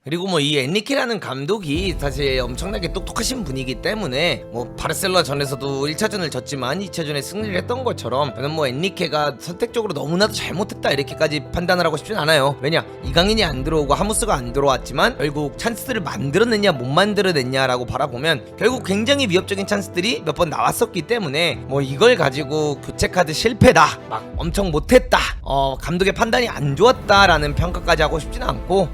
그리고 뭐 이 엔리케라는 감독이 사실 엄청나게 똑똑하신 분이기 때문에 뭐 바르셀로나 전에서도 1차전을 졌지만 2차전에 승리를 했던 것처럼 저는 뭐 엔리케가 선택적으로 너무나도 잘못했다 이렇게까지 판단을 하고 싶진 않아요. 왜냐, 이강인이 안 들어오고 하무스가 안 들어왔지만 결국 찬스들을 만들어냈냐 못 만들어냈냐라고 바라보면 결국 굉장히 위협적인 찬스들이 몇 번 나왔었기 때문에 뭐 이걸 가지고 교체 카드 실패다, 막 엄청 못했다, 감독의 판단이 안 좋았다라는 평가까지 하고 싶진 않고,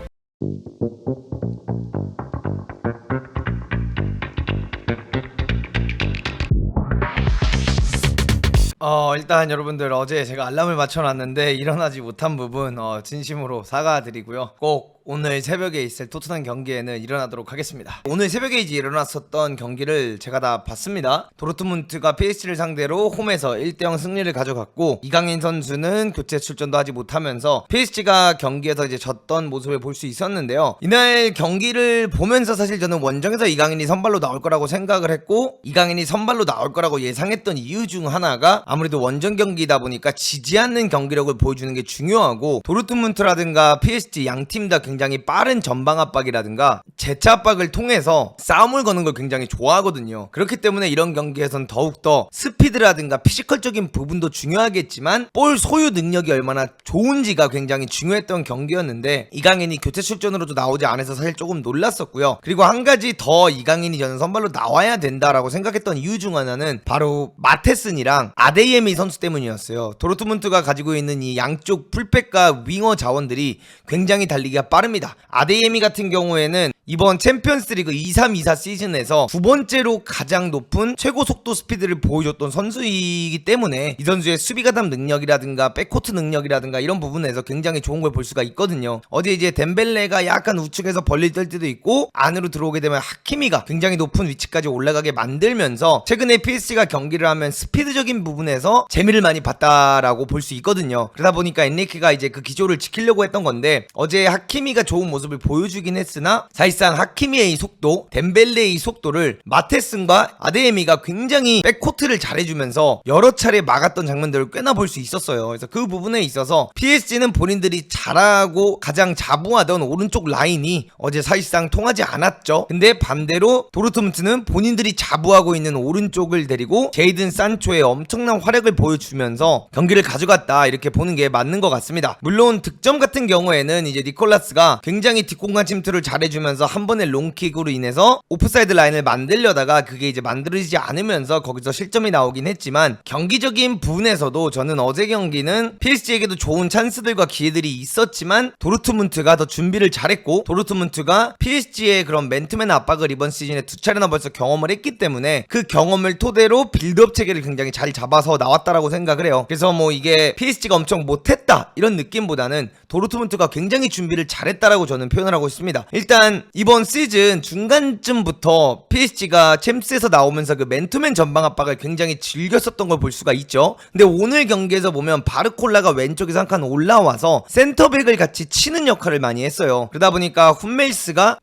일단 여러분들, 어제 제가 알람을 맞춰놨는데 일어나지 못한 부분 진심으로 사과드리고요. 꼭 오늘 새벽에 있을 토트넘 경기에는 일어나도록 하겠습니다. 오늘 새벽에 이제 일어났었던 경기를 제가 다 봤습니다. 도르트문트가 PSG를 상대로 홈에서 1대0 승리를 가져갔고, 이강인 선수는 교체 출전도 하지 못하면서 PSG가 경기에서 이제 졌던 모습을 볼 수 있었는데요. 이날 경기를 보면서 사실 저는 원정에서 이강인이 선발로 나올 거라고 생각을 했고, 이강인이 선발로 나올 거라고 예상했던 이유 중 하나가 아무래도 원정 경기다 보니까 지지 않는 경기력을 보여주는 게 중요하고, 도르트문트라든가 PSG 양팀 다 굉장히 빠른 전방 압박이라든가 재차 압박을 통해서 싸움을 거는 걸 굉장히 좋아하거든요. 그렇기 때문에 이런 경기에선 더욱더 스피드라든가 피지컬적인 부분도 중요하겠지만 볼 소유 능력이 얼마나 좋은지가 굉장히 중요했던 경기였는데, 이강인이 교체 출전으로도 나오지 않아서 사실 조금 놀랐었고요. 그리고 한 가지 더 이강인이 저는 선발로 나와야 된다라고 생각했던 이유 중 하나는 바로 마테슨이랑 아데이에미 선수 때문이었어요. 도르트문트가 가지고 있는 이 양쪽 풀백과 윙어 자원들이 굉장히 달리기가 빠릅니다. 아데이에미 같은 경우에는 이번 챔피언스리그 23-24 시즌에서 두 번째로 가장 높은 최고 속도 스피드를 보여줬던 선수이기 때문에 이 선수의 수비 가담 능력이라든가 백코트 능력이라든가 이런 부분에서 굉장히 좋은 걸 볼 수가 있거든요. 어제 이제 덴벨레가 약간 우측에서 벌릴 때도 있고, 안으로 들어오게 되면 하키미가 굉장히 높은 위치까지 올라가게 만들면서 최근에 PSG가 경기를 하면 스피드적인 부분에서 재미를 많이 봤다라고 볼 수 있거든요. 그러다 보니까 엔리케가 이제 그 기조를 지키려고 했던 건데, 어제 하키미가 좋은 모습을 보여주긴 했으나 사실상 하키미의 속도, 덴벨레의 속도를 마테슨과 아데에미가 굉장히 백코트를 잘해주면서 여러 차례 막았던 장면들을 꽤나 볼 수 있었어요. 그래서 그 부분에 있어서 PSG는 본인들이 잘하고 가장 자부하던 오른쪽 라인이 어제 사실상 통하지 않았죠. 근데 반대로 도르트문트는 본인들이 자부하고 있는 오른쪽을 데리고 제이든 산초의 엄청난 활약을 보여주면서 경기를 가져갔다, 이렇게 보는 게 맞는 것 같습니다. 물론 득점 같은 경우에는 이제 니콜라스가 굉장히 뒷공간 침투를 잘해주면서 한 번의 롱킥으로 인해서 오프사이드 라인을 만들려다가 그게 이제 만들어지지 않으면서 거기서 실점이 나오긴 했지만, 경기적인 부분에서도 저는 어제 경기는 PSG에게도 좋은 찬스들과 기회들이 있었지만 도르트문트가 더 준비를 잘했고, 도르트문트가 PSG의 그런 맨투맨 압박을 이번 시즌에 두 차례나 벌써 경험을 했기 때문에 그 경험을 토대로 빌드업 체계를 굉장히 잘 잡아서 나왔다라고 생각을 해요. 그래서 뭐 이게 PSG가 엄청 못했다 이런 느낌보다는 도르트문트가 굉장히 준비를 잘했다라고 저는 표현을 하고 있습니다. 일단 이번 시즌 중간쯤부터 PSG가 챔스에서 나오면서 그 맨투맨 전방 압박을 굉장히 즐겼었던 걸 볼 수가 있죠. 근데 오늘 경기에서 보면 바르콜라가 왼쪽에서 한 칸 올라와서 센터백을 같이 치는 역할을 많이 했어요. 그러다 보니까 훈멜스가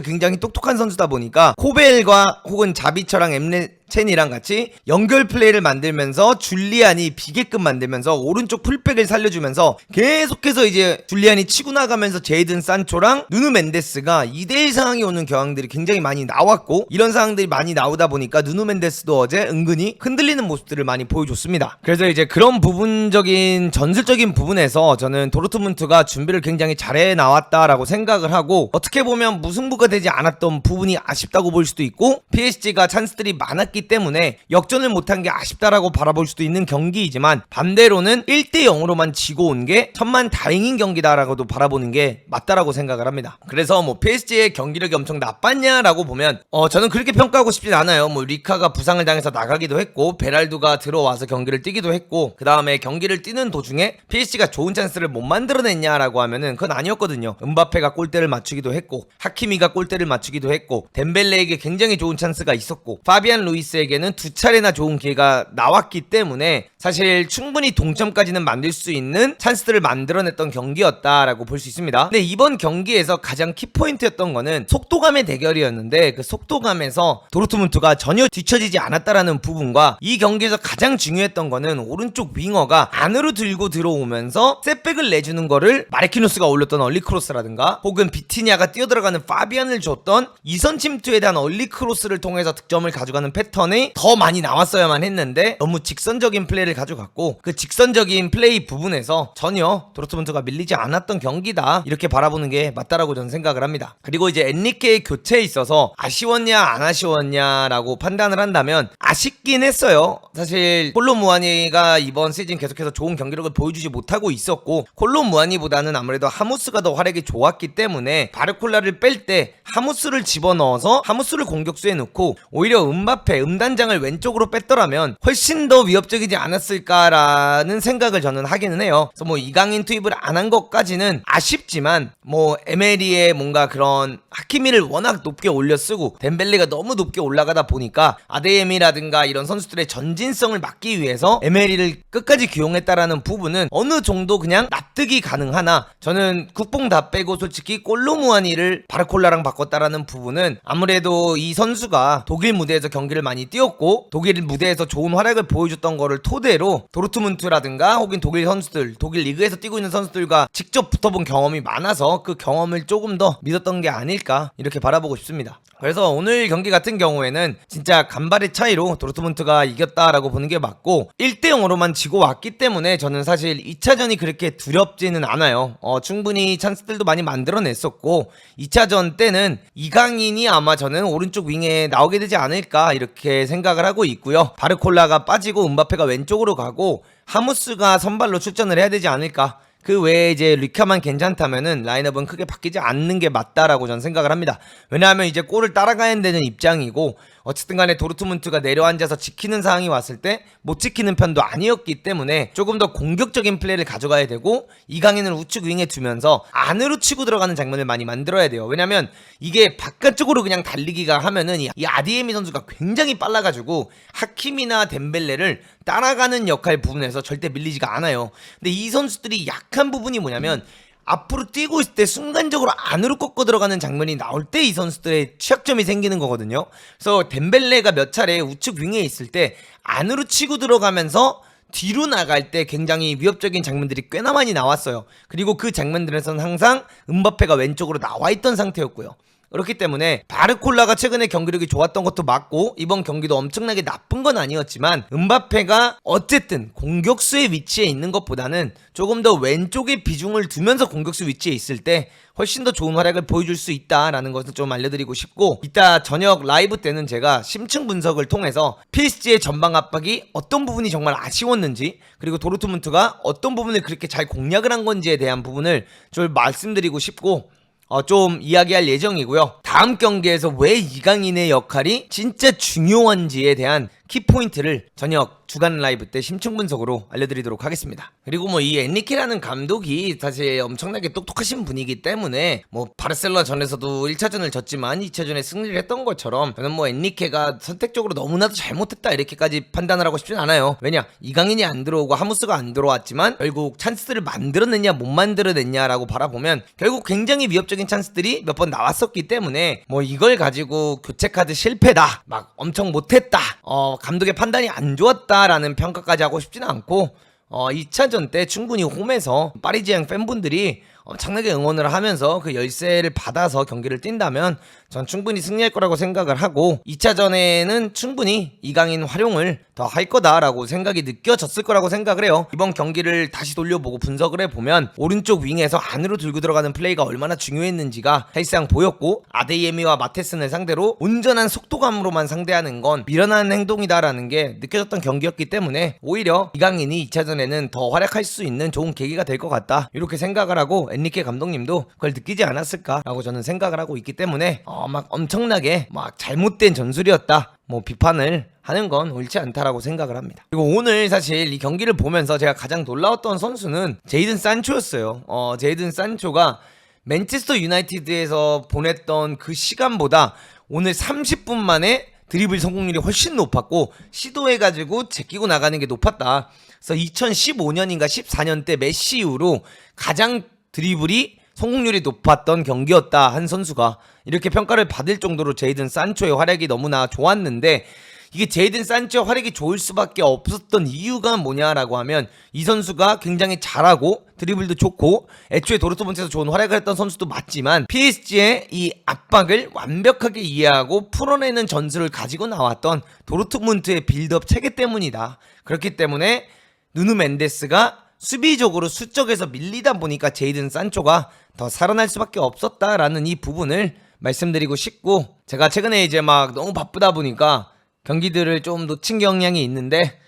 굉장히 똑똑한 선수다 보니까 코벨과 혹은 자비처랑 첸이랑 같이 연결 플레이를 만들면서 줄리안이 비게끔 만들면서 오른쪽 풀백을 살려주면서 계속해서 이제 줄리안이 치고 나가면서 제이든 산초랑 누누 멘데스가 2대1 상황이 오는 경향들이 굉장히 많이 나왔고, 이런 상황들이 많이 나오다 보니까 누누 멘데스도 어제 은근히 흔들리는 모습들을 많이 보여줬습니다. 그래서 이제 그런 부분적인 전술적인 부분에서 저는 도르트문트가 준비를 굉장히 잘해 나왔다라고 생각을 하고, 어떻게 보면 무승부가 되지 않았던 부분이 아쉽다고 볼 수도 있고, PSG가 찬스들이 많았기 때문에 역전을 못한 게 아쉽다라고 바라볼 수도 있는 경기이지만, 반대로는 1대0으로만 지고 온 게 천만 다행인 경기다라고도 바라보는 게 맞다라고 생각을 합니다. 그래서 뭐 PSG의 경기력이 엄청 나빴냐라고 보면 저는 그렇게 평가하고 싶진 않아요. 뭐 리카가 부상을 당해서 나가기도 했고, 베랄두가 들어와서 경기를 뛰기도 했고, 그 다음에 경기를 뛰는 도중에 PSG가 좋은 찬스를 못 만들어냈냐라고 하면은 그건 아니었거든요. 음바페가 골대를 맞추기도 했고, 하키미가 골대를 맞추기도 했고, 덴벨레에게 굉장히 좋은 찬스가 있었고, 파비안 루이스 루이스에게는 두 차례나 좋은 기회가 나왔기 때문에 사실 충분히 동점까지는 만들 수 있는 찬스들을 만들어냈던 경기였다라고 볼 수 있습니다. 근데 이번 경기에서 가장 키포인트였던 거는 속도감의 대결이었는데 그 속도감에서 도르트문트가 전혀 뒤처지지 않았다라는 부분과 이 경기에서 가장 중요했던 거는 오른쪽 윙어가 안으로 들고 들어오면서 셋백을 내주는 거를 마르키노스가 올렸던 얼리크로스라든가 혹은 비티냐가 뛰어들어가는 파비안을 줬던 이선 침투에 대한 얼리크로스를 통해서 득점을 가져가는 패턴이 더 많이 나왔어야만 했는데 너무 직선적인 플레이를 가져갔고 그 직선적인 플레이 부분에서 전혀 도르트문트가 밀리지 않았던 경기다 이렇게 바라보는 게 맞다라고 저는 생각을 합니다. 그리고 이제 엔리케의 교체에 있어서 아쉬웠냐 안 아쉬웠냐라고 판단을 한다면 아쉽긴 했어요. 사실 콜로 무아니가 이번 시즌 계속해서 좋은 경기력을 보여주지 못하고 있었고 콜로 무아니보다는 아무래도 하무스가 더 활약이 좋았기 때문에 바르콜라를 뺄 때 하무스를 집어넣어서 하무스를 공격수에 넣고 오히려 음바페 음단장을 왼쪽으로 뺐더라면 훨씬 더 위협적이지 않았을까라는 생각을 저는 하기는 해요. 그래서 뭐 이강인 투입을 안 한 것까지는 아쉽지만 뭐 에메리의 뭔가 그런 하키미를 워낙 높게 올려 쓰고 덴벨레가 너무 높게 올라가다 보니까 아데예미라든가 이런 선수들의 전진성을 막기 위해서 에메리를 끝까지 기용했다라는 부분은 어느 정도 그냥 납득이 가능하나 저는 국뽕 다 빼고 솔직히 꼴로무아니를 바르콜라랑 바꿨다라는 부분은 아무래도 이 선수가 독일 무대에서 경기를 많이 뛰었고 독일 무대에서 좋은 활약을 보여줬던 거를 토대로 도르트문트라든가 혹은 독일 선수들 독일 리그에서 뛰고 있는 선수들과 직접 붙어본 경험이 많아서 그 경험을 조금 더 믿었던 게 아닐까 이렇게 바라보고 싶습니다. 그래서 오늘 경기 같은 경우에는 진짜 간발의 차이로 도르트문트가 이겼다라고 보는 게 맞고 1대0으로만 지고 왔기 때문에 저는 사실 2차전이 그렇게 두렵지는 않아요. 충분히 찬스들도 많이 만들어냈었고 2차전 때는 이강인이 아마 저는 오른쪽 윙에 나오게 되지 않을까 이렇게 생각을 하고 있고요. 바르콜라가 빠지고 음바페가 왼쪽으로 가고 하무스가 선발로 출전을 해야 되지 않을까. 그 외에 이제 리카만 괜찮다면은 라인업은 크게 바뀌지 않는 게 맞다라고 저는 생각을 합니다. 왜냐하면 이제 골을 따라가야 되는 입장이고 어쨌든 간에 도르트문트가 내려앉아서 지키는 상황이 왔을 때 못 지키는 편도 아니었기 때문에 조금 더 공격적인 플레이를 가져가야 되고 이강인을 우측 윙에 두면서 안으로 치고 들어가는 장면을 많이 만들어야 돼요. 왜냐면 이게 바깥쪽으로 그냥 달리기가 하면은 이 아디에미 선수가 굉장히 빨라가지고 하킴이나 덴벨레를 따라가는 역할 부분에서 절대 밀리지가 않아요. 근데 이 선수들이 약한 부분이 뭐냐면 앞으로 뛰고 있을 때 순간적으로 안으로 꺾어 들어가는 장면이 나올 때 이 선수들의 취약점이 생기는 거거든요. 그래서 덴벨레가 몇 차례 우측 윙에 있을 때 안으로 치고 들어가면서 뒤로 나갈 때 굉장히 위협적인 장면들이 꽤나 많이 나왔어요. 그리고 그 장면들에서는 항상 음바페가 왼쪽으로 나와 있던 상태였고요. 그렇기 때문에 바르콜라가 최근에 경기력이 좋았던 것도 맞고 이번 경기도 엄청나게 나쁜 건 아니었지만 음바페가 어쨌든 공격수의 위치에 있는 것보다는 조금 더 왼쪽에 비중을 두면서 공격수 위치에 있을 때 훨씬 더 좋은 활약을 보여줄 수 있다라는 것을 좀 알려드리고 싶고 이따 저녁 라이브 때는 제가 심층 분석을 통해서 PSG의 전방 압박이 어떤 부분이 정말 아쉬웠는지 그리고 도르트문트가 어떤 부분을 그렇게 잘 공략을 한 건지에 대한 부분을 좀 말씀드리고 싶고 좀 이야기할 예정이고요. 다음 경기에서 왜 이강인의 역할이 진짜 중요한지에 대한 키포인트를 저녁 주간 라이브 때 심층 분석으로 알려드리도록 하겠습니다. 그리고 뭐 이 엔리케라는 감독이 사실 엄청나게 똑똑하신 분이기 때문에 뭐 바르셀로나 전에서도 1차전을 졌지만 2차전에 승리를 했던 것처럼 저는 뭐 엔리케가 선택적으로 너무나도 잘못했다 이렇게까지 판단을 하고 싶진 않아요. 왜냐 이강인이 안 들어오고 하무스가 안 들어왔지만 결국 찬스들을 만들어냈냐 못 만들어냈냐라고 바라보면 결국 굉장히 위협적인 찬스들이 몇 번 나왔었기 때문에 뭐 이걸 가지고 교체 카드 실패다 막 엄청 못했다 감독의 판단이 안 좋았다라는 평가까지 하고 싶지는 않고 2차전 때 충분히 홈에서 파리지앙 팬분들이 엄청나게 응원을 하면서 그 열세를 받아서 경기를 뛴다면 전 충분히 승리할 거라고 생각을 하고 2차전에는 충분히 이강인 활용을 더 할 거다라고 생각이 느껴졌을 거라고 생각을 해요. 이번 경기를 다시 돌려보고 분석을 해보면 오른쪽 윙에서 안으로 들고 들어가는 플레이가 얼마나 중요했는지가 사실상 보였고 아데이에미와 마테슨을 상대로 온전한 속도감으로만 상대하는 건 미련한 행동이다라는 게 느껴졌던 경기였기 때문에 오히려 이강인이 2차전에는 더 활약할 수 있는 좋은 계기가 될 것 같다 이렇게 생각을 하고 엔리케 감독님도 그걸 느끼지 않았을까라고 저는 생각을 하고 있기 때문에 막 엄청나게 막 잘못된 전술이었다 뭐 비판을 하는 건 옳지 않다라고 생각을 합니다. 그리고 오늘 사실 이 경기를 보면서 제가 가장 놀라웠던 선수는 제이든 산초였어요. 제이든 산초가 맨체스터 유나이티드에서 보냈던 그 시간보다 오늘 30분 만에 드리블 성공률이 훨씬 높았고 시도해가지고 제끼고 나가는 게 높았다. 그래서 2015년인가 14년 때 메시 이후로 가장 드리블이 성공률이 높았던 경기였다 한 선수가 이렇게 평가를 받을 정도로 제이든 산초의 활약이 너무나 좋았는데, 이게 제이든 산초의 활약이 좋을 수밖에 없었던 이유가 뭐냐라고 하면 이 선수가 굉장히 잘하고 드리블도 좋고 애초에 도르트문트에서 좋은 활약을 했던 선수도 맞지만 PSG의 이 압박을 완벽하게 이해하고 풀어내는 전술을 가지고 나왔던 도르트문트의 빌드업 체계 때문이다. 그렇기 때문에 누누 멘데스가 수비적으로 수적에서 밀리다 보니까 제이든 산초가 더 살아날 수밖에 없었다라는 이 부분을 말씀드리고 싶고, 제가 최근에 이제 막 너무 바쁘다 보니까 경기들을 좀 놓친 경향이 있는데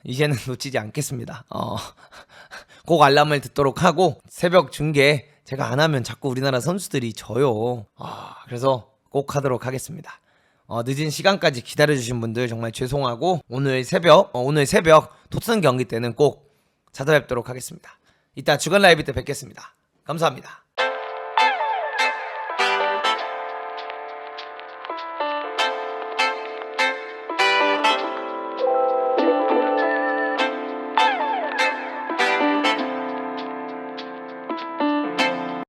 이제는 놓치지 않겠습니다. 꼭 알람을 듣도록 하고, 새벽 중계 제가 안 하면 자꾸 우리나라 선수들이 져요. 그래서 꼭 하도록 하겠습니다. 늦은 시간까지 기다려주신 분들 정말 죄송하고, 오늘 새벽 토트넘 경기 때는 꼭 찾아뵙도록 하겠습니다. 이따 주간 라이브 때 뵙겠습니다. 감사합니다.